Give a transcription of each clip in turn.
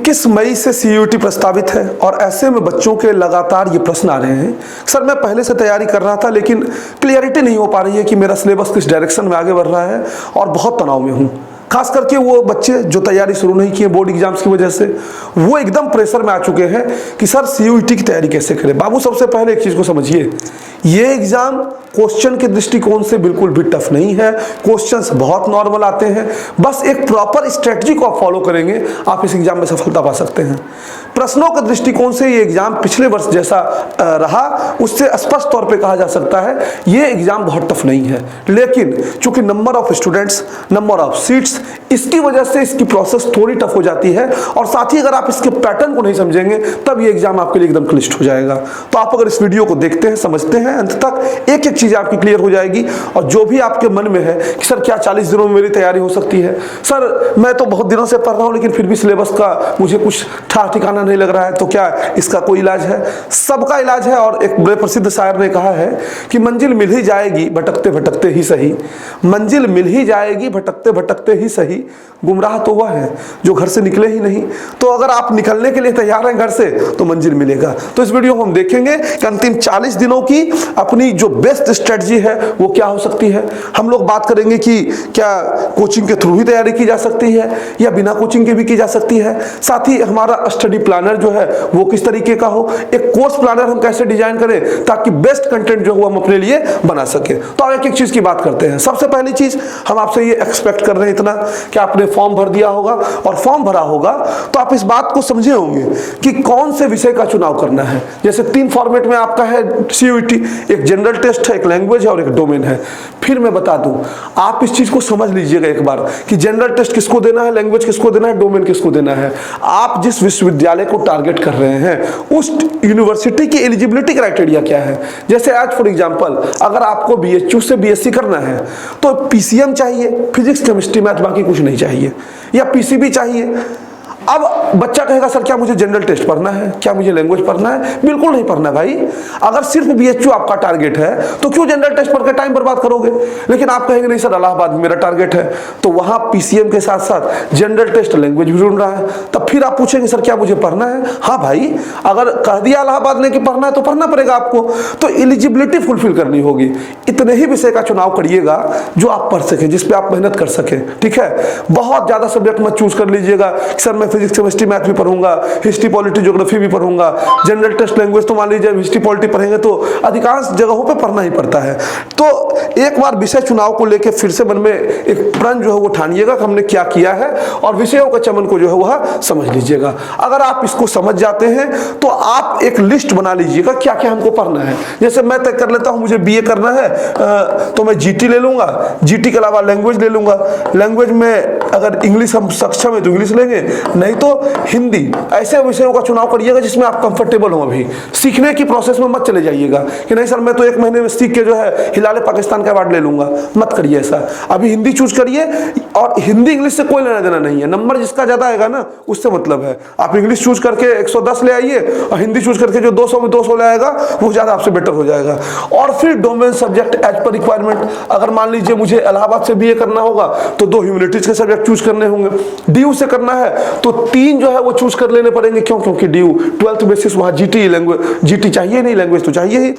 21 मई से सीयूईटी प्रस्तावित है और ऐसे में बच्चों के लगातार ये प्रश्न आ रहे हैं, सर मैं पहले से तैयारी कर रहा था लेकिन क्लियरिटी नहीं हो पा रही है कि मेरा सिलेबस किस डायरेक्शन में आगे बढ़ रहा है और बहुत तनाव में हूँ। खास करके वो बच्चे जो तैयारी शुरू नहीं किए बोर्ड एग्जाम्स की वजह से, वो एकदम प्रेशर में आ चुके हैं कि सर सीयूईटी की तैयारी कैसे करें। बाबू सबसे पहले एक चीज़ को समझिए, ये एग्जाम क्वेश्चन के दृष्टिकोण से बिल्कुल भी टफ नहीं है। क्वेश्चंस बहुत नॉर्मल आते हैं, बस एक प्रॉपर स्ट्रेटजी को आप फॉलो करेंगे आप इस एग्जाम में सफलता पा सकते हैं। प्रश्नों के दृष्टिकोण से ये एग्जाम पिछले वर्ष जैसा रहा उससे स्पष्ट तौर पे कहा जा सकता है ये एग्जाम बहुत टफ नहीं है, लेकिन चूंकि number of students, number of seats, इसकी वजह से इसकी प्रोसेस थोड़ी टफ हो जाती है और साथ ही अगर आप इसके पैटर्न को नहीं समझेंगे तब ये एग्जाम आपके लिए एकदम क्लिष्ट हो जाएगा। तो आप अगर इस वीडियो को देखते हैं, समझते हैं अंत तक, एक एक चीज आपकी क्लियर हो जाएगी और जो भी आपके मन में है कि सर क्या 40 दिनों में मेरी तैयारी हो सकती है, सर मैं तो बहुत दिनों से पढ़ रहा हूं लेकिन फिर भी सिलेबस का मुझे कुछ ठिकाना नहीं लग रहा है, तो क्या इसका कोई इलाज है? सबका इलाज है। और एक बड़े प्रसिद्ध शायर ने कहा है कि मंजिल मिल ही जाएगी भटकते भटकते ही सही, मंजिल मिल ही जाएगी भटकते भटकते ही सही, गुमराह तो वह है जो घर से निकले ही नहीं। तो अगर आप निकलने के लिए तैयार हैं घर से तो मंजिल मिलेगा। तो इस वीडियो में हम देखेंगे कि अंतिम 40 दिनों की अपनी जो बेस्ट स्ट्रेटजी है वो क्या हो सकती है। हम लोग बात करेंगे कि क्या कोचिंग के थ्रू ही तैयारी की जा सकती है या बिना कोचिंग के भी की जा सकती है। साथ ही हमारा स्टडी प्लानर जो है वो किस तरीके का हो, एक कोर्स प्लानर हम कैसे डिजाइन करें ताकि बेस्ट कंटेंट जो है हम अपने लिए बना सके। तो अब एक एक चीज की बात करते हैं। सबसे पहली चीज हम आपसे ये एक्सपेक्ट कर रहे हैं इतना कि आपने फॉर्म भर दिया होगा और फॉर्म भरा होगा तो आप इस बात को समझे होंगे कि कौन से विषय का चुनाव करना है। जैसे 3 फॉर्मेट में आपका है सीयूईटी, एक जनरल टेस्ट है, एक लैंग्वेज है और एक डोमेन है। फिर मैं बता दूं, आप इस चीज को समझ लीजिएगा एक बार कि जनरल टेस्ट किसको देना है, लैंग्वेज किसको देना है, डोमेन किसको देना है। आप जिस विश्वविद्यालय को टारगेट कर रहे हैं उस यूनिवर्सिटी की एलिजिबिलिटी क्राइटेरिया क्या है। जैसे आज फॉर एग्जांपल अगर आपको बीएचयू से बीएससी करना है तो पीसीएम चाहिए, फिजिक्स केमिस्ट्री मैथ, बाकी कुछ नहीं चाहिए, या पीसीबी चाहिए। अब बच्चा कहेगा सर क्या मुझे जनरल टेस्ट पढ़ना है, क्या मुझे लैंग्वेज पढ़ना है? बिल्कुल नहीं पढ़ना भाई। अगर सिर्फ बीएचयू आपका टारगेट है तो क्यों जनरल टेस्ट पढ़ के टाइम बर्बाद करोगे। लेकिन आप कहेंगे नहीं सर इलाहाबाद मेरा टारगेट है, तो वहां पीसीएम के साथ साथ जनरल टेस्ट लैंग्वेज भी ढूंढ रहा है। तब फिर आप पूछेंगे सर क्या मुझे पढ़ना है? हाँ भाई, अगर कह दिया इलाहाबाद ने कि पढ़ना है तो पढ़ना पड़ेगा आपको। तो एलिजिबिलिटी फुलफिल करनी होगी। इतने ही विषय का चुनाव करिएगा जो आप पढ़ सके, जिसपे आप मेहनत कर सके। ठीक है, बहुत ज्यादा सब्जेक्ट मत चूज कर लीजिएगा सर मैं फिजिक्स केमिस्ट्री मैथ भी पढ़ूंगा, हिस्ट्री पॉलिटी ज्योग्राफी भी पढ़ूंगा, जनरल टेस्ट लैंग्वेज तो मान लीजिए हिस्ट्री पॉलिटी पढ़ेंगे तो अधिकांश जगहों पे पढ़ना ही पड़ता है। तो एक बार विषय चुनाव को लेकर फिर से मन में एक प्रण जो है वो ठानिएगा कि हमने क्या किया है और विषयों का चमन को जो है वह समझ लीजिएगा। अगर आप इसको समझ जाते हैं तो आप एक लिस्ट बना लीजिएगा क्या क्या हमको पढ़ना है। जैसे मैं तय कर लेता हूं मुझे बीए करना है तो मैं जीटी ले लूंगा, जीटी के अलावा लैंग्वेज ले लूंगा, लैंग्वेज में अगर इंग्लिश हम सक्षम है तो इंग्लिश लेंगे, नहीं तो हिंदी। ऐसे विषयों का चुनाव करिएगा जिसमें आप कंफर्टेबल हो। अभी सीखने की प्रोसेस में मत चले जाइएगा कि नहीं सर मैं तो 1 महीने में सीख के जो है हिलाले पाकिस्तान का अवार्ड ले लूंगा, मत करिए ऐसा। अभी हिंदी चूज करिए और हिंदी इंग्लिश से कोई लेना देना नहीं है, नंबर जिसका ज्यादा आएगा ना उससे मतलब है। आप इंग्लिश चूज करके 110 ले आइए और हिंदी चूज करके जो 200 में 200 ले आएगा वो ज्यादा आपसे बेटर हो जाएगा। और फिर domain subject as per requirement, अगर मान लीजिए मुझे इलाहाबाद से बीए करना होगा तो 2 ह्यूमैनिटीज के सब्जेक्ट चूज करने होंगे, डीयू से करना है तो 3 जो है वो चूज कर लेने पड़ेंगे। क्यों? क्योंकि डीयू 12th बेसिस वहां जीटी लैंग्वेज, जीटी चाहिए नहीं, लैंग्वेज तो चाहिए ही,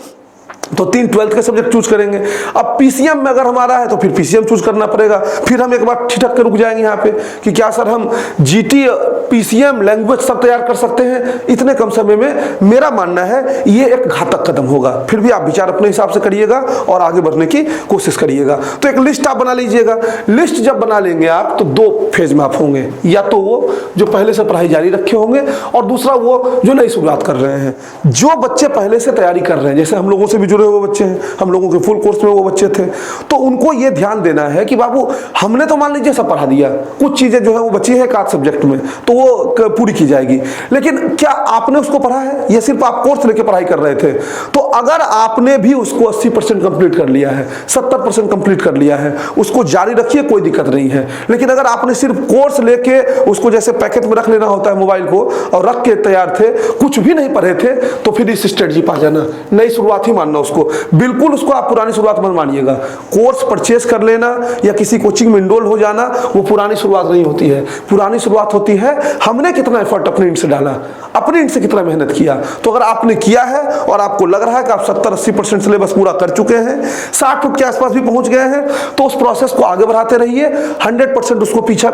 तो 3 12th के सब्जेक्ट चूज करेंगे। अब पीसीएम में अगर हमारा है तो फिर पीसीएम चूज करना पड़ेगा। फिर हम एक बार ठिठक के रुक जाएंगे यहाँ पे कि क्या सर हम जीटी पीसीएम लैंग्वेज सब तैयार कर सकते हैं इतने कम समय में? मेरा मानना है ये एक घातक कदम होगा। फिर भी आप विचार अपने हिसाब से करिएगा और आगे बढ़ने की कोशिश करिएगा। तो एक लिस्ट आप बना लीजिएगा। लिस्ट जब बना लेंगे आप तो 2 फेज में आप होंगे, या तो वो जो पहले से पढ़ाई जारी रखे होंगे और दूसरा वो जो नई शुरुआत कर रहे हैं। जो बच्चे पहले से तैयारी कर रहे हैं, जैसे हम लोगों से भी जुड़े हुए बच्चे हैं, हम लोगों के फुल कोर्स में वो बच्चे थे, तो उनको ये ध्यान देना है कि बाबू हमने तो मान लीजिए सब पढ़ा दिया, कुछ चीजें जो है वो बची है एक आध सब्जेक्ट में तो वो पूरी की जाएगी, लेकिन क्या आपने उसको पढ़ा है या सिर्फ आप कोर्स लेके पढ़ाई कर रहे थे? तो अगर आपने भी उसको 80% कंप्लीट कर लिया है, 70% कंप्लीट कर लिया है, उसको जारी रखिए, कोई दिक्कत नहीं है। लेकिन अगर आपने सिर्फ कोर्स लेके उसको जैसे पैकेट में रख लेना होता है मोबाइल को और रख के तैयार थे, कुछ भी नहीं पढ़े थे, तो फिर इस स्ट्रेटजी पा जाना, नई शुरुआत ही मानना उसको, बिल्कुल उसको आप पुरानी शुरुआत मत मानिएगा। कोर्स परचेस कर लेना या किसी कोचिंग में इनरोल हो जाना वो पुरानी शुरुआत नहीं होती है। पुरानी शुरुआत होती है हमने कितना एफर्ट अपने इंड से डाला, अपने इंड से कितना मेहनत किया। तो अगर आपने किया है और आपको लग रहा है कि आप 70-80% सिलेबस पूरा कर चुके हैं, 60 फुट के आसपास भी पहुंच गए हैं, तो उस प्रोसेस को आगे बढ़ाते रहिए। 100% उसको पीछा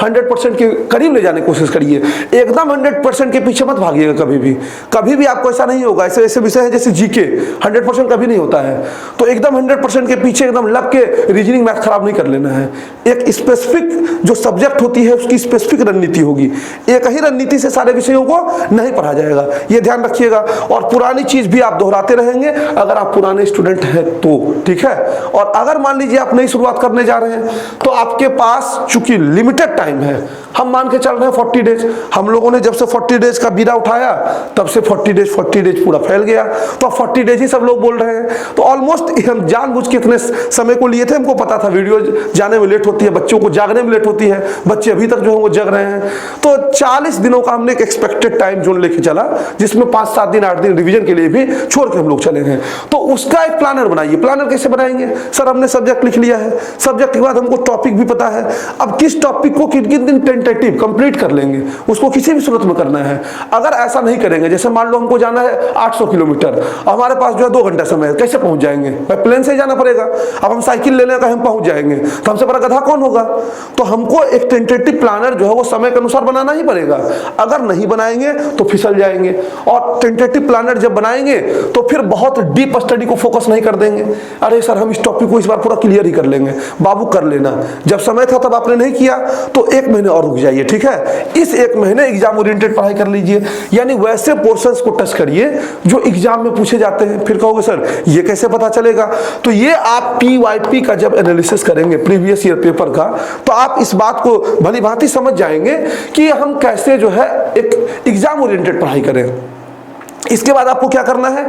100% के करीब ले जाने की कोशिश करिए। एकदम 100% के पीछे मत भागिएगा कभी भी। कभी भी आपको ऐसा नहीं होगा। ऐसे ऐसे विषय है जैसे जीके 100% कभी नहीं होता है, तो एकदम 100% के पीछे एकदम लग के रीजनिंग मैथ खराब नहीं कर लेना है। एक स्पेसिफिक जो सब्जेक्ट होती है उसकी स्पेसिफिक रणनीति होगी। एक ही रणनीति से सारे विषयों को नहीं पढ़ा जाएगा, ये ध्यान रखिएगा। और पुरानी चीज भी आप दोहराते रहेंगे अगर आप पुराने स्टूडेंट हैं तो, ठीक है। और अगर मान लीजिए आप नई शुरुआत करने जा रहे हैं तो आपके पास चूंकि लिमिटेड टाइम है, हम मान के चल रहे हैं 40 डेज। हम लोगों ने जब से 40 डेज का बीड़ा उठाया तब से 40 डेज पूरा फैल गया, तो 40 डेज ही सब लोग बोल रहे हैं। तो ऑलमोस्ट हम जानबूझ के इतने समय को लिए थे, हमको पता था वीडियो जाने में लेट होती है, बच्चों को जागने में लेट होती है, बच्चे अभी तक जो है वो जग रहे हैं। तो 40 दिनों का हमने एक एक्सपेक्टेड टाइम जोन लेके चला, जिसमें 5-7 दिन 8 दिन रिवीजन के लिए भी छोड़ के हम लोग चले हैं। तो उसका एक प्लानर बनाइए। प्लानर कैसे बनाएंगे? सर हमने सब्जेक्ट लिख लिया है, सब्जेक्ट के बाद हमको टॉपिक भी पता है, अब किस टॉपिक को किन किन दिन टेंटेटिव कंप्लीट कर लेंगे, उसको किसी भी सूरत में करना है। अगर ऐसा नहीं करेंगे, जैसे मान लो हमको जाना है 800 किलोमीटर, हमारे पास जो है 2 घंटा समय है, कैसे पहुंच जाएंगे? भाई प्लेन से ही जाना पड़ेगा। अब हम साइकिल ले लेकर हम पहुंच जाएंगे तो हमसे बड़ा गधा कौन होगा? तो हमको एक टेंटेटिव प्लानर जो है वो समय के अनुसार बनाना ही पड़ेगा। अगर नहीं बनाएंगे तो फिसल जाएंगे। और टेंटेटिव प्लानर जब बनाएंगे तो फिर बहुत डीप स्टडी को फोकस नहीं कर देंगे। अरे सर हम इस टॉपिक को इस बार पूरा क्लियर ही कर लेंगे। बाबू कर लेना, जब समय था तब आपने नहीं किया तो 1 महीने और रुक जाइए, ठीक है। इस 1 महीने एग्जाम ओरिएंटेड पढ़ाई कर लीजिए, यानी वैसे पोर्शंस को टच करिए जो एग्जाम में पूछे जाते हैं। फिर कहोगे सर ये कैसे पता चलेगा? तो ये आप PYP का जब एनालिसिस करेंगे प्रीवियस ईयर पेपर का, तो आप इस बात को भली भांति समझ जाएंगे कि हम कैसे जो है एक एग्जाम ओरिएंटेड पढ़ाई करें। इसके बाद आपको क्या करना है?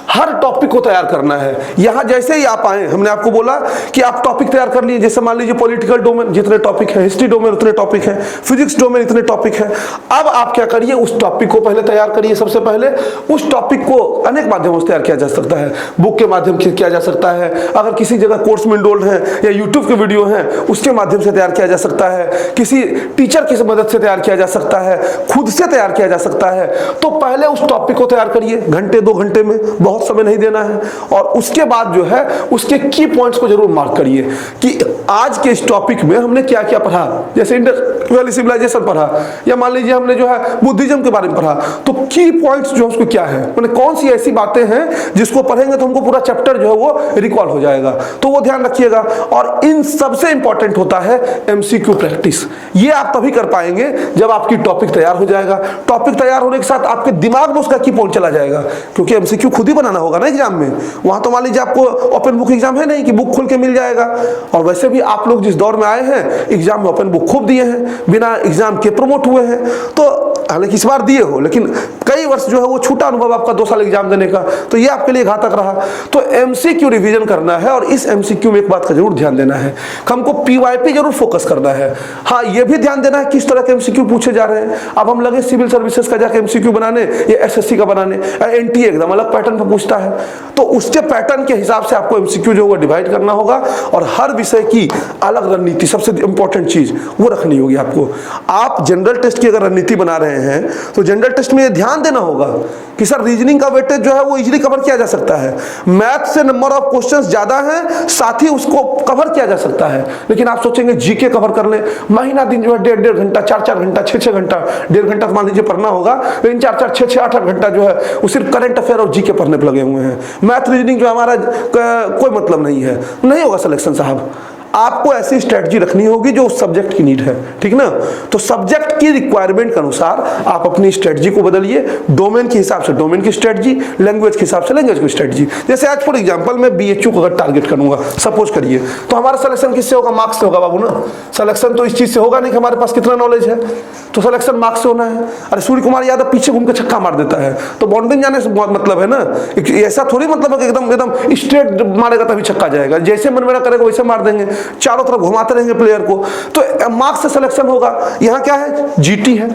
हर टॉपिक को तैयार करना है। यहां जैसे ही आप आए, हमने आपको बोला कि आप टॉपिक तैयार कर लिए। जैसे मान लीजिए पॉलिटिकल डोमेन जितने टॉपिक है, हिस्ट्री डोमेन उतने टॉपिक है, फिजिक्स डोमेन इतने टॉपिक है। अब आप क्या करिए, उस टॉपिक को पहले तैयार करिए। सबसे पहले उस टॉपिक को अनेक माध्यमों से तैयार किया जा सकता है। बुक के माध्यम से किया जा सकता है, अगर किसी जगह कोर्स में इनरोल्ड है या यूट्यूब के वीडियो है उसके माध्यम से तैयार किया जा सकता है, किसी टीचर की मदद से तैयार किया जा सकता है, खुद से तैयार किया जा सकता है। तो पहले उस टॉपिक को तैयार करिए, घंटे 2 घंटे में, बहुत समय नहीं देना है। और उसके बाद जो है उसके की पॉइंट्स को जरूर मार्क करिए कि आज के इस टॉपिक में हमने क्या क्या पढ़ा। जैसे इंडस वैली सिविलाइजेशन पढ़ा, या मान लीजिए हमने जो है बुद्धिज्म के बारे में पढ़ा, तो की पॉइंट्स जो उसको क्या है, मैंने कौन सी ऐसी बातें हैं जिसको पढ़ेंगे तो हमको पूरा चैप्टर जो है वो रिकॉल हो जाएगा। तो वो ध्यान रखिएगा। और इन सबसे इंपॉर्टेंट होता है MCQ प्रैक्टिस। ये आप तभी कर पाएंगे जब आपकी टॉपिक तैयार हो जाएगा। टॉपिक तैयार होने के साथ आपके दिमाग में उसका की पॉइंट चला जाएगा, क्योंकि MCQ खुद ही बनाना होगा ना एग्जाम में। वहां तो मान लीजिए आपको ओपन बुक एग्जाम है नहीं कि बुक खोल के मिल जाएगा। और वैसे भी आप लोग जिस दौर में आए हैं एग्जाम में ओपन बुक खूब दिए हैं, बिना एग्जाम के प्रमोट हुए हैं। तो हालांकि इस बार दिए हो, लेकिन कई वर्ष जो है वो छूटा अनुभव आपका 2 साल एग्जाम देने का, तो ये आपके लिए घातक रहा। तो MCQ रिवीजन करना है। और इस MCQ में एक बात का जरूर ध्यान देना है, हमको PYP जरूर फोकस करना है। हाँ, ये भी ध्यान देना है किस तरह के MCQ पूछे जा रहे हैं। अब हम लगे सिविल सर्विसेज का जाके MCQ बनाने या SSC का बनाने, NTA एकदम अलग पैटर्न पर पूछता है, तो उसके पैटर्न के हिसाब से आपको MCQ जो है डिवाइड करना होगा। और हर विषय की अलग रणनीति, सबसे इंपॉर्टेंट चीज वो रखनी होगी आपको। आप जनरल टेस्ट की अगर रणनीति बना रहे हैं तो जनरल टेस्ट में ये ध्यान देना होगा कि सर रीजनिंग का वेटेज जो है वो इजीली कवर किया जा सकता है। मैथ से नंबर ऑफ क्वेश्चंस ज्यादा हैं, साथ ही उसको कवर किया जा सकता है। लेकिन आप सोचेंगे जीके कवर कर ले, महीना दिन जो है 1.5 घंटा, 4-4 घंटा, 6-6 घंटा, 1.5 घंटा मान लीजिए पढ़ना होगा, लेकिन 4-4, 6-6, 8-8 घंटा जो है वो सिर्फ करंट अफेयर और जीके पढ़ने पर लगे हुए हैं। मैथ रीजनिंग जो हमारा कोई मतलब नहीं है, नहीं होगा सिलेक्शन साहब। आपको ऐसी स्ट्रेटजी रखनी होगी जो उस सब्जेक्ट की नीड है, ठीक ना। तो सब्जेक्ट की रिक्वायरमेंट के अनुसार आप अपनी स्ट्रेटजी को बदलिए, डोमेन के हिसाब से डोमेन की स्ट्रेटजी, लैंग्वेज के हिसाब से लैंग्वेज की स्ट्रेटजी। जैसे आज फॉर एग्जांपल मैं BHU को अगर टारगेट करूंगा, सपोज करिए, तो हमारा सिलेक्शन किससे होगा? मार्क्स से होगा बाबू ना। सिलेक्शन तो इस चीज से होगा नहीं कि हमारे पास कितना नॉलेज है, तो सिलेक्शन मार्क्स से होना है। अरे सूर्य कुमार यादव पीछे घूम के छक्का मार देता है, तो बाउंड्री जाने से बहुत मतलब है ना। ऐसा थोड़ी मतलब है कि एकदम स्ट्रेट मारेगा तभी छक्का जाएगा, जैसे मन मेरा करेगा वैसे मार देंगे, चारों तरफ घुमाते रहेंगे प्लेयर को, तो मार्क्स से सिलेक्शन होगा। यहां क्या है? GT है,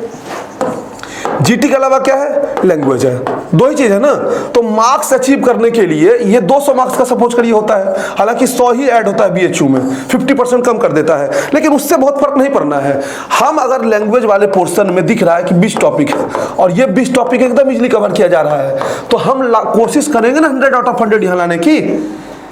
GT के अलावा क्या है? लैंग्वेज है। दो ही चीज है ना। तो मार्क्स अचीव करने के लिए ये 200 मार्क्स का सपोज करिए होता है, हालांकि 100 ही ऐड होता है बीएचयू में, 50% कम कर देता है, लेकिन उससे बहुत फर्क नहीं पड़ना है। हम अगर लैंग्वेज वाले पोर्शन में दिख रहा है कि 20 टॉपिक है और ये 20 टॉपिक एकदम इजीली कवर किया जा रहा है, तो हम कोशिश करेंगे ना 100 आउट ऑफ 100 यहाँ लाने की,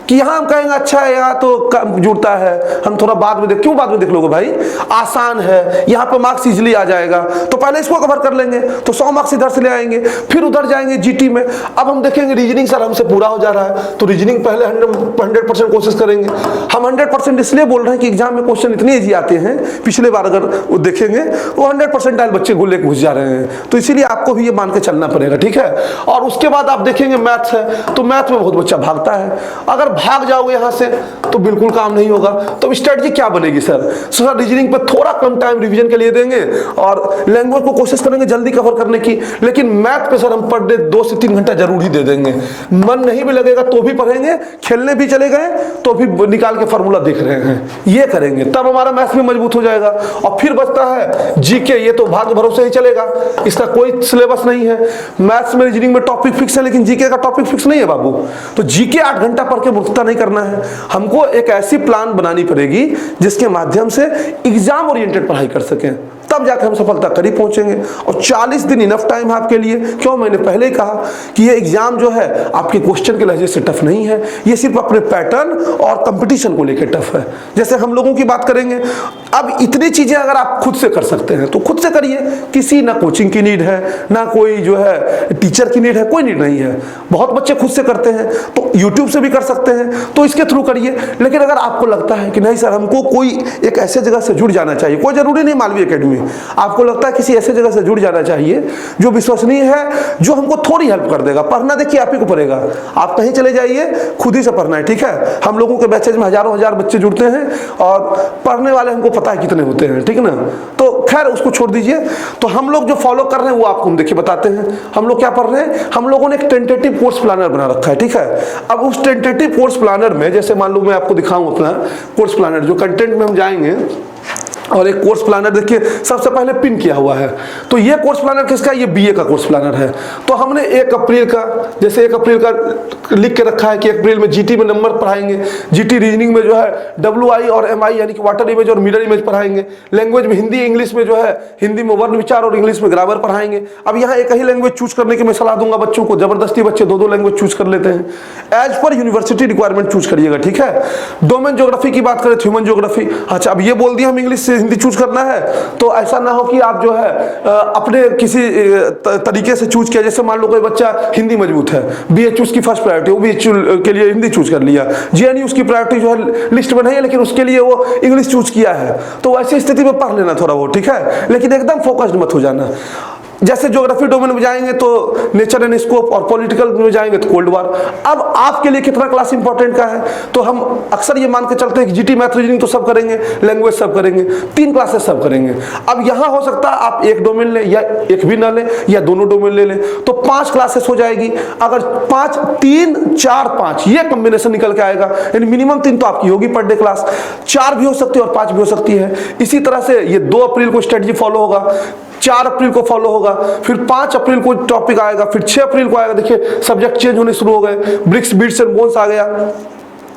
कि यहाँ हम कहेंगे अच्छा है यहाँ तो कम जुड़ता है, हम थोड़ा बाद में क्यों बाद में देख लोगे भाई, आसान है, यहाँ पे मार्क्स इजीली आ जाएगा, तो पहले इसको कवर कर लेंगे, तो 100 मार्क्स इधर से ले आएंगे, फिर उधर जाएंगे जीटी में। अब हम देखेंगे रीजनिंग सर हमसे पूरा हो जा रहा है, तो रीजनिंग पहले 100% कोशिश करेंगे। हम 100% इसलिए बोल रहे हैं कि एग्जाम में क्वेश्चन इतने ईजी आते हैं, पिछले बार अगर वो देखेंगे वो 100% बच्चे गुल्ले घुस जा रहे हैं, तो इसीलिए आपको भी ये मान के चलना पड़ेगा, ठीक है। और उसके बाद आप देखेंगे मैथ्स है, तो मैथ में बहुत बच्चा भागता है, अगर भाग जाओगे यहां से तो बिल्कुल काम नहीं होगा। तो स्ट्रेटजी क्या बनेगी सर? सर रीजनिंग पे थोड़ा कम टाइम रिवीजन के लिए देंगे और लैंग्वेज को कोशिश करेंगे जल्दी कवर करने की, लेकिन मैथ पे सर हम पर डे 2 से 3 घंटा जरूर ही दे देंगे। मन नहीं भी लगेगा तो भी पढ़ेंगे, खेलने भी चले गए तो भी निकाल के फॉर्मूला देख रहे हैं, ये करेंगे, तब हमारा मैथ्स भी मजबूत हो जाएगा। और फिर बचता है जीके, ये तो भाग्य भरोसे ही चलेगा, इसका कोई सिलेबस नहीं है। मैथ्स में रीजनिंग में टॉपिक फिक्स है, लेकिन जीके का टॉपिक फिक्स नहीं है बाबू, तो जीके 8 घंटा पढ़ के मूर्खता नहीं करना है। हमको एक ऐसी प्लान बनानी पड़ेगी जिसके माध्यम से एग्जाम ओरिएंटेड पढ़ाई कर सकें, तब जाकर हम सफलता करीब पहुंचेंगे। और 40 दिन इनफ टाइम है आपके लिए। क्यों? मैंने पहले ही कहा कि ये एग्जाम जो है आपके क्वेश्चन के लहजे से टफ नहीं है, ये सिर्फ अपने पैटर्न और कंपटीशन को लेकर टफ है। जैसे हम लोगों की बात करेंगे, अब इतनी चीजें अगर आप खुद से कर सकते हैं तो खुद से करिए, किसी ना कोचिंग की नीड है, ना कोई जो है टीचर की नीड है, कोई नीड नहीं है। बहुत बच्चे खुद से करते हैं, तो यूट्यूब से भी कर सकते हैं, तो इसके थ्रू करिए। लेकिन अगर आपको लगता है कि नहीं सर हमको कोई एक ऐसे जगह से जुड़ जाना चाहिए, कोई जरूरी नहीं मालवीय एकेडमी, आपको लगता है किसी ऐसे जगह से जुड़ जाना चाहिए जो विश्वसनीय है, जो हमको थोड़ी हेल्प कर देगा। पढ़ना देखिए आप ही को पड़ेगा, आप कहीं चले जाइए, खुद ही से पढ़ना है, ठीक है। हम लोगों के बैचेज में हजारों हजार बच्चे जुड़ते हैं और पढ़ने वाले हमको पता है कितने होते हैं, ठीक ना। तो खैर उसको छोड़ दीजिए। तो हम लोग जो फॉलो कर रहे हैं वो आपको हम देखिए बताते हैं। हम लोग क्या पढ़ रहे हैं, हम लोगों ने एक टेंटेटिव कोर्स प्लानर बना रखा है, ठीक है। अब उस टेंटेटिव कोर्स प्लानर में, जैसे मान लो मैं आपको दिखाऊं अपना कोर्स प्लानर, जो कंटेंट में हम जाएंगे और एक कोर्स प्लानर देखिए सबसे पहले पिन किया हुआ है। तो ये कोर्स प्लानर किसका है? ये बीए का कोर्स प्लानर है। तो हमने 1 अप्रैल का, जैसे 1 अप्रैल का लिख के रखा है कि 1 अप्रैल में जीटी में नंबर पढ़ाएंगे, जीटी रीजनिंग में जो है WI और MI यानी कि वाटर इमेज और मिरर इमेज पढ़ाएंगे, लैंग्वेज में हिंदी इंग्लिश में जो है हिंदी में वर्ण विचार और इंग्लिश में ग्रामर पढ़ाएंगे। अब यहाँ एक ही लैंग्वेज चूज करने की मैं सलाह दूंगा बच्चों को, जबरदस्ती बच्चे 2-2 लैंग्वेज चूज कर लेते हैं। As per university requirement choose करिएगा, ठीक है। डोमेन ज्योग्राफी की बात करें, ह्यूमन ज्योग्राफी, अच्छा अब ये बोल दिया हम इंग्लिश से हिंदी चूज करना है, तो ऐसा ना हो कि आप जो है अपने किसी तरीके से चूज किया। जैसे मान लो कोई बच्चा हिंदी मजबूत है, बीएचयू उसकी फर्स्ट प्रायोरिटी, वो बीएचयू के लिए हिंदी चूज कर लिया, जेएनयू उसकी प्रायोरिटी जो है लिस्ट में नहीं है, लेकिन उसके लिए वो इंग्लिश चूज किया है, तो ऐसी स्थिति में पढ़ लेना थोड़ा वो, ठीक है, लेकिन एकदम फोकस्ड मत हो जाना। जैसे ज्योग्राफी डोमेन में जाएंगे तो नेचर एंड स्कोप, और पॉलिटिकल में जाएंगे तो कोल्ड वार। अब आपके लिए कितना क्लास इंपॉर्टेंट का है, तो हम अक्सर ये मान के चलते हैं कि जीटी मैथ रीजनिंग तो सब करेंगे, लैंग्वेज सब करेंगे, 3 क्लासेस सब करेंगे। अब यहाँ हो सकता है आप 1 डोमेन लें या 1 भी ना लें या दोनों डोमेन ले लें, तो 5 क्लासेस हो जाएगी। अगर 5 3 4 5 ये कॉम्बिनेशन निकल के आएगा, यानी मिनिमम 3 तो आपकी होगी पर डे क्लास, 4 भी हो सकती है और 5 भी हो सकती है। इसी तरह से ये 2 अप्रैल को स्ट्रेटजी फॉलो होगा, 4 अप्रैल को फॉलो होगा, फिर 5 अप्रैल को टॉपिक आएगा, फिर 6 अप्रैल को आएगा। देखिए सब्जेक्ट चेंज होने शुरू हो गए, ब्रिक्स बीट्स एंड बोन्स आ गया,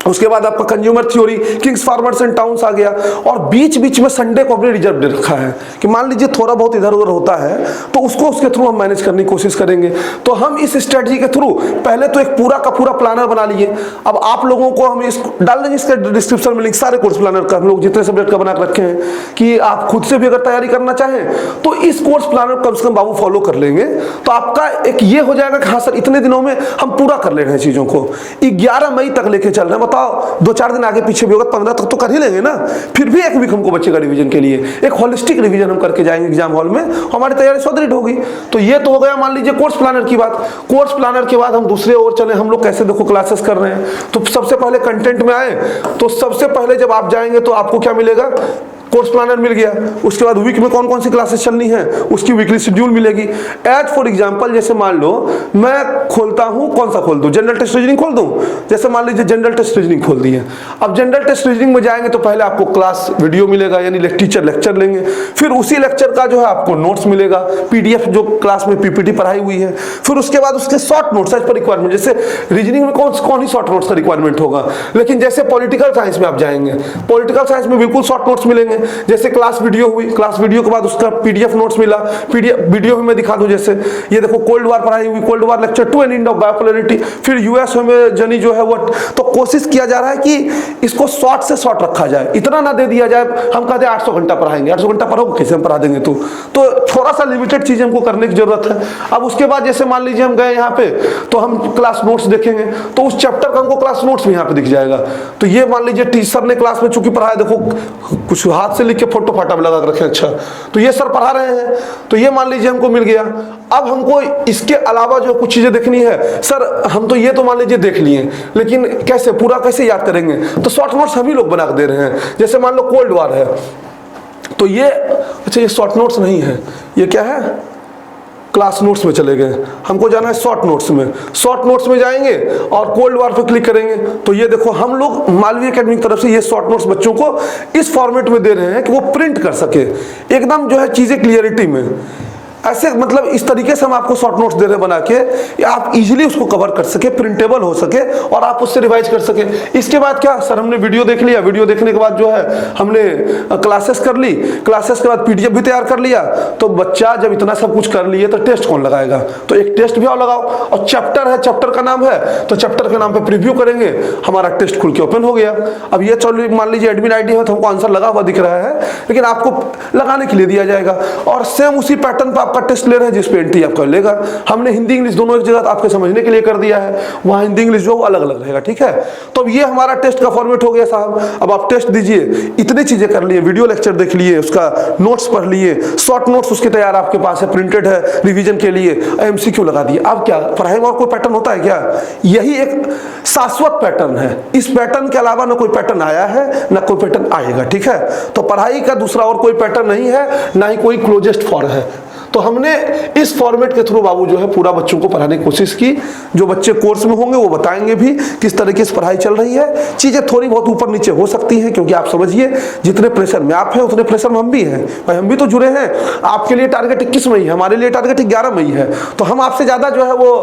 उसके बाद आपका consumer theory, kings farmers and towns आ गया, और बीच बीच में संडे को अपने रिजर्व दे रखा है कि मान लीजिए थोड़ा बहुत इधर उधर होता है तो उसको उसके थ्रू हम मैनेज करने की कोशिश करेंगे। तो हम इस स्ट्रेटजी के थ्रू पहले तो एक पूरा का पूरा प्लानर बना लिए। अब आप लोगों को हम इस डाल देंगे, इसके डिस्क्रिप्शन में लिंक, सारे कोर्स प्लानर का हम लोग जितने सब्जेक्ट का बना के रखे हैं, कि आप खुद से भी अगर तैयारी करना चाहें तो इस कोर्स प्लानर कम से कम बाबू फॉलो कर लेंगे, तो आपका एक ये हो जाएगा कि हाँ सर इतने दिनों में हम पूरा कर ले रहे हैं चीजों को। 11 मई तक लेके चल रहे हैं, बताओ 2-4 दिन आगे पीछे भी होगा, 15 तक तो कर ही लेंगे ना। फिर भी 1 वीक हमको बचेगा रिवीजन के लिए, एक होलिस्टिक रिवीजन हम करके जाएंगे एग्जाम हॉल में, हमारी तैयारी सुदृढ़ होगी। तो ये तो हो गया मान लीजिए कोर्स प्लानर की बात। कोर्स प्लानर के बाद हम दूसरे ओर चले, हम लोग कैसे देखो क्लासेस कर रहे हैं। तो सबसे पहले कंटेंट में आए, तो सबसे पहले जब आप जाएंगे तो आपको क्या मिलेगा, कोर्स प्लानर मिल गया। उसके बाद वीक में कौन कौन सी क्लासेस चलनी है उसकी वीकली शेड्यूल मिलेगी। एज फॉर एग्जांपल जैसे मान लो मैं खोलता हूं, कौन सा खोल दूं, जनरल टेस्ट रीजनिंग खोल दूं। जैसे मान लीजिए जनरल टेस्ट रीजनिंग खोल दी है। अब जनरल टेस्ट रीजनिंग में जाएंगे तो पहले आपको क्लास वीडियो मिलेगा, यानी टीचर लेक्चर लेंगे, फिर उसी लेक्चर का जो है आपको नोट्स मिलेगा, पीडीएफ जो क्लास में पीपीटी पढ़ाई हुई है, फिर उसके बाद उसके short notes as per requirement. जैसे रीजनिंग में कौन ही शॉर्ट नोट्स का रिक्वायरमेंट होगा, लेकिन जैसे पॉलिटिकल साइंस में आप जाएंगे, पॉलिटिकल साइंस में बिल्कुल शॉर्ट नोट्स मिलेंगे। जैसे क्लास वीडियो हुई, क्लास वीडियो के बाद उसका पीडीएफ नोट्स मिला, पीडीएफ वीडियो में मैं दिखा दूं। जैसे ये देखो कोल्ड वार पढ़ाई हुई, cold war lecture 2 and end of bipolarity, फिर यूएस में जनी जो है वो। तो कोशिश किया जा रहा है कि इसको शॉर्ट से शॉर्ट रखा जाए, इतना ना दे दिया जाए हम कहते हैं 800 घंटा पढ़ाएंगे, 800 घंटा पढ़ोगे कैसे हम पढ़ा देंगे। तो थोड़ा सा लिमिटेड चीज हमको करने की जरूरत है। अब उसके बाद जैसे मान लीजिए हम गए यहाँ पे तो हम क्लास नोट्स देखेंगे, तो उस चैप्टर का हमको क्लास नोट्स भी यहाँ पे दिख जाएगा। तो ये मान लीजिए टीचर ने क्लास में चूंकि पढ़ाया, देखो कुछ हाथ से लिख के फोटो फाटा में लगा रखे, अच्छा तो ये सर पढ़ा रहे हैं, तो ये मान लीजिए हमको मिल गया। अब हमको इसके अलावा जो कुछ चीजें देखनी है, सर हम तो ये तो मान लीजिए देख लिए, लेकिन कैसे पूरा कैसे याद करेंगे, तो शॉर्ट नोट्स हम ही लोग बना के दे रहे हैं। जैसे मान लो कोल्ड वार है, तो ये अच्छा ये शॉर्ट नोट्स नहीं है, ये क्या है, क्लास नोट्स में चले गए, हमको जाना है शॉर्ट नोट्स में। शॉर्ट नोट्स में जाएंगे और कोल्ड वार पे क्लिक करेंगे, तो ये देखो हम लोग मालवी एकेडमी की तरफ से ये शॉर्ट नोट्स बच्चों को इस फॉर्मेट में दे रहे हैं कि वो प्रिंट कर सके, एकदम जो है चीजें क्लियरिटी में। ऐसे मतलब इस तरीके से हम आपको शॉर्ट नोट्स दे रहे बना के, आप इजीली उसको कवर कर सके, प्रिंटेबल हो सके और आप उससे रिवाइज कर सके। इसके बाद क्या सर, हमने वीडियो देख लिया, वीडियो देखने के बाद जो है हमने क्लासेस कर ली, क्लासेस के बाद पीडीएफ भी तैयार कर लिया। तो बच्चा जब इतना सब कुछ कर लिए तो टेस्ट कौन लगाएगा, तो एक टेस्ट भी और लगाओ। और चैप्टर है, चैप्टर का नाम है, तो चैप्टर के नाम पे प्रीव्यू करेंगे, हमारा टेस्ट खुल के ओपन हो गया। अब ये चलो मान लीजिए एडमिन आईडी है तो हमको आंसर लगा हुआ दिख रहा है, लेकिन आपको लगाने के लिए दिया जाएगा। और सेम उसी पैटर्न पर आपका टेस्ट ले रहे हैं जिस पे एंट्री आपका लेगा। हमने हिंदी इंग्लिश दोनों एक जगह आपके समझने के लिए कर दिया है, वहां हिंदी इंग्लिश जो अलग अलग रहेगा, ठीक है। तो अब ये हमारा टेस्ट का फॉर्मेट हो गया साहब। अब आप टेस्ट दीजिए, इतनी चीजें कर लिए, वीडियो लेक्चर देख लिए, उसका नोट्स पढ़ लिए, शॉर्ट नोट्स उसके तैयार आपके पास है, प्रिंटेड है रिवीजन के लिए, एमसीक्यू लगा दिए। अब क्या पढ़ाई में और कोई पैटर्न होता है क्या? यही एक शाश्वत पैटर्न है, इस पैटर्न के अलावा ना कोई पैटर्न आया है ना कोई पैटर्न आएगा, ठीक है। तो पढ़ाई का दूसरा और कोई पैटर्न नहीं है, ना ही कोई क्लोजेस्ट फॉर्म है। तो हमने इस फॉर्मेट के थ्रू बाबू जो है पूरा बच्चों को पढ़ाने की कोशिश की। जो बच्चे कोर्स में होंगे वो बताएंगे भी किस तरीके से पढ़ाई चल रही है। चीजें थोड़ी बहुत ऊपर नीचे हो सकती हैं, क्योंकि आप समझिए जितने प्रेशर में आप हैं उतने प्रेशर में हम भी हैं भाई, हम भी तो जुड़े हैं। आपके लिए टारगेट 21 मई है, हमारे लिए टारगेट 11 मई है, तो हम आपसे ज्यादा जो है वो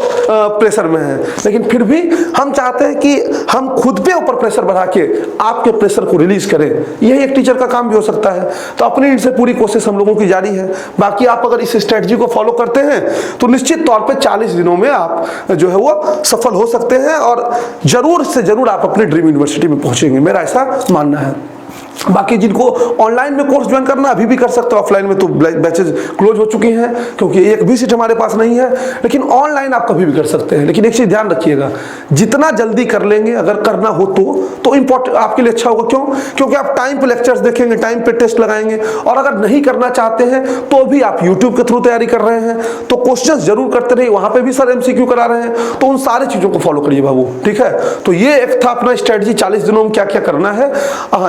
प्रेशर में है। लेकिन फिर भी हम चाहते हैं कि हम खुद पे ऊपर प्रेशर बढ़ा के आपके प्रेशर को रिलीज करें, यही एक टीचर का काम भी हो सकता है। तो अपनी इनसे पूरी कोशिश हम लोगों की जारी है। बाकी आप अगर इस स्ट्रेटजी को फॉलो करते हैं तो निश्चित तौर पे 40 दिनों में आप जो है वो सफल हो सकते हैं, और जरूर से जरूर आप अपने ड्रीम यूनिवर्सिटी में पहुंचेंगे, मेरा ऐसा मानना है। बाकी जिनको ऑनलाइन में कोर्स ज्वाइन करना अभी भी कर सकते हो, ऑफलाइन में तो बैचेज क्लोज हो चुकी हैं क्योंकि एक भी सीट हमारे पास नहीं है, लेकिन ऑनलाइन आप कभी भी कर सकते हैं। लेकिन एक चीज ध्यान रखिएगा, जितना जल्दी कर लेंगे अगर करना हो तो इंपॉर्टेंट आपके लिए अच्छा होगा। क्यों? क्योंकि आप टाइम पे लेक्चर्स देखेंगे, टाइम पे टेस्ट लगाएंगे, और अगर नहीं करना चाहते हैं तो भी आप यूट्यूब के थ्रू तैयारी कर रहे हैं तो क्वेश्चंस जरूर करते रहिए, वहां पे भी सर एमसीक्यू करा रहे हैं, तो उन सारी चीजों को फॉलो करिए बाबू, ठीक है। तो ये एक था अपना स्ट्रेटजी 40 दिनों में क्या क्या करना है।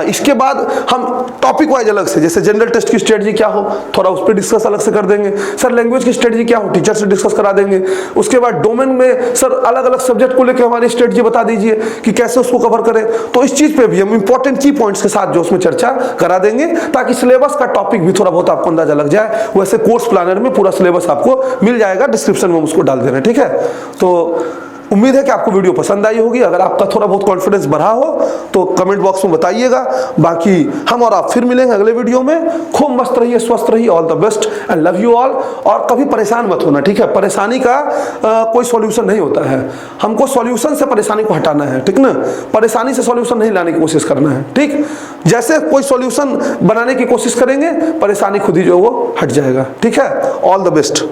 इसके बाद हम टॉपिक वाइज अलग से, जैसे जनरल टेस्ट की स्ट्रेटजी क्या हो थोड़ा उस पर डिस्कस अलग से कर देंगे। सर लैंग्वेज की स्ट्रेटजी क्या हो टीचर से डिस्कस करा देंगे। उसके बाद डोमेन में सर अलग अलग सब्जेक्ट को लेकर हमारी स्ट्रेटजी बता दीजिए कि कैसे उसको कवर करें। तो इस चीज पे भी हम इंपॉर्टेंट की पॉइंट्स के साथ जो उसमें चर्चा करा देंगे, ताकि सिलेबस का टॉपिक भी थोड़ा बहुत आपको अंदाजा लग जाए। वैसे कोर्स प्लानर में पूरा सिलेबस आपको मिल जाएगा, डिस्क्रिप्शन में हम उसको डाल दे रहे हैं, ठीक है। तो उम्मीद है कि आपको वीडियो पसंद आई होगी। अगर आपका थोड़ा बहुत कॉन्फिडेंस बढ़ा हो तो कमेंट बॉक्स में बताइएगा। बाकी हम और आप फिर मिलेंगे अगले वीडियो में। खूब मस्त रहिए, स्वस्थ रहिए, all the best and love you all. और कभी परेशान मत होना, ठीक है। परेशानी का कोई सॉल्यूशन नहीं होता है, हमको सॉल्यूशन से परेशानी को हटाना है, ठीक ना। परेशानी से सॉल्यूशन नहीं लाने की कोशिश करना है, ठीक। जैसे कोई सॉल्यूशन बनाने की कोशिश करेंगे परेशानी खुद ही जो वो हट जाएगा, ठीक है। All the best.